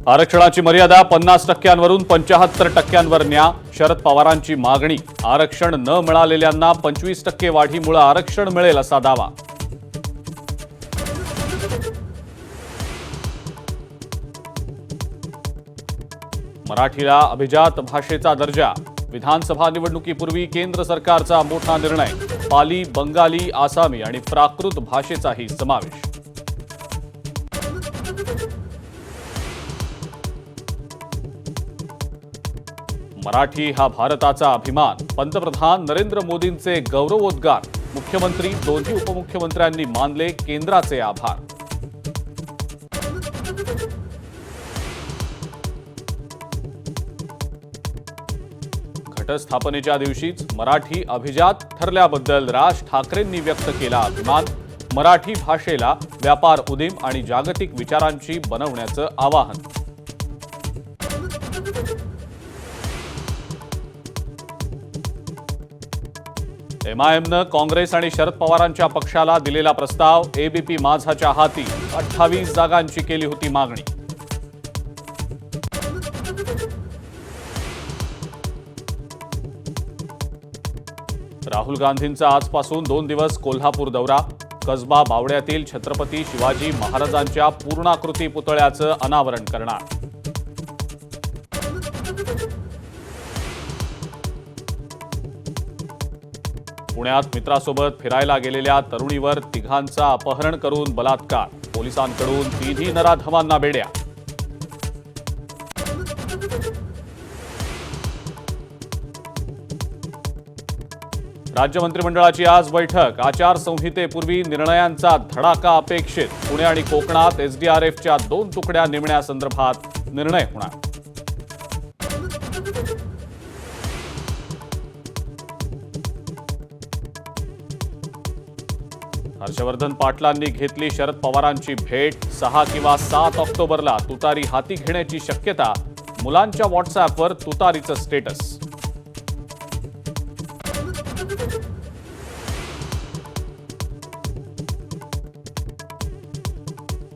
आरक्षणाची मर्यादा 50%वरून 75%वर न्या. शरद पवारांची मागणी. आरक्षण न मिळालेल्यांना 25% वाढीमुळे आरक्षण मिळेल असा दावा. मराठीला अभिजात भाषेचा दर्जा. विधानसभा निवडणुकीपूर्वी केंद्र सरकारचा मोठा निर्णय. पाली, बंगाली, आसामी आणि प्राकृत भाषेचाही समावेश. मराठी हा भारताचा अभिमान. पंतप्रधान नरेंद्र मोदींचे गौरवोद्गार. मुख्यमंत्री, दोन्ही उपमुख्यमंत्र्यांनी मानले केंद्राचे आभार. घटस्थापनेच्या दिवशीच मराठी अभिजात ठरल्याबद्दल राज ठाकरेंनी व्यक्त केला अभिमान. मराठी भाषेला व्यापार उदीम आणि जागतिक विचारांची बनवण्याचं आवाहन. एमआयएमनं काँग्रेस आणि शरद पवारांच्या पक्षाला दिलेला प्रस्ताव. एबीपी माझाच्या हाती. 28 जागांची केली होती मागणी. राहुल गांधींचा आजपासून 2 दिवस कोल्हापूर दौरा. कसबा बावड्यातील छत्रपती शिवाजी महाराजांच्या पूर्णाकृती पुतळ्याचं अनावरण करणार. पुण्यात मित्रासोबत फिरायला गेलेल्या तरुणीवर तिघांचा अपहरण करून बलात्कार. पोलिसांकडून 3 नराधमांना बेड्या. राज्य मंत्रिमंडळाची आज बैठक. आचारसंहितेपूर्वी निर्णयांचा धडाका अपेक्षित. पुणे आणि कोकणात एसडीआरएफच्या 2 तुकड्या नेमण्यासंदर्भात निर्णय होणार. हर्षवर्धन पाटलांनी घेतली शरद पवारांची भेट. 6 किंवा 7 ऑक्टोबरला तुतारी हाती घेण्याची शक्यता. मुलांच्या व्हॉट्सअॅपवर तुतारीचं स्टेटस.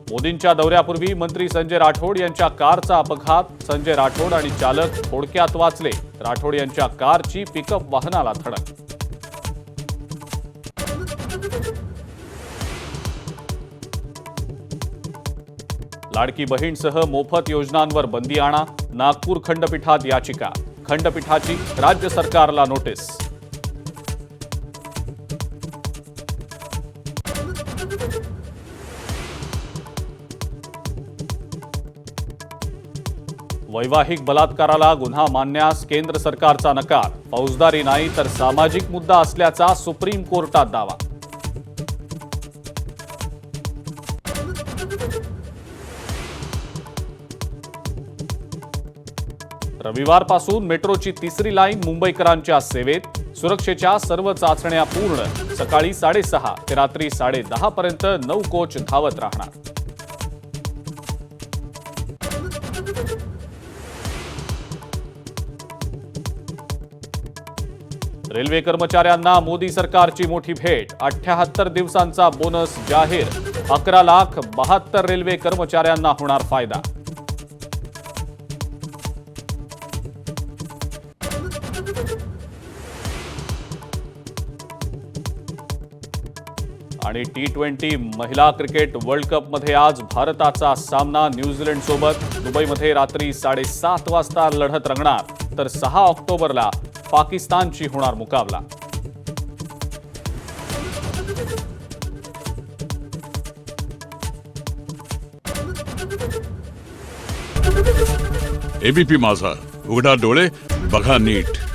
मोदींच्या दौऱ्यापूर्वी मंत्री संजय राठोड यांच्या कारचा अपघात. संजय राठोड आणि चालक थोडक्यात वाचले. राठोड यांच्या कारची पिकअप वाहनाला धडक. लाडकी बहीणसह मोफत योजनांवर बंदी आणा. नागपूर खंडपीठात याचिका. खंडपीठाची राज्य सरकारला नोटीस. वैवाहिक बलात्काराला गुन्हा मानण्यास केंद्र सरकारचा नकार. फौजदारी नाही तर सामाजिक मुद्दा असल्याचा सुप्रीम कोर्टात दावा. रविवारपासून मेट्रोची 3री लाईन मुंबईकरांच्या सेवेत. सुरक्षेच्या सर्व चाचण्या पूर्ण. सकाळी 6:30 ते रात्री 10:30 पर्यंत 9 कोच धावत राहणार. रेल्वे कर्मचाऱ्यांना मोदी सरकारची मोठी भेट. 78 दिवसांचा बोनस जाहीर. 11,72,000 रेल्वे कर्मचाऱ्यांना होणार फायदा. आणि T20 महिला क्रिकेट वर्ल्ड कपमध्ये आज भारताचा सामना न्यूझीलंड सोबत. दुबईमध्ये रात्री 7:30 वाजता लढत रंगणार. तर 6 ऑक्टोबरला पाकिस्तानची होणार मुकाबला. एबीपी माझा, उघडा डोळे बघा नीट.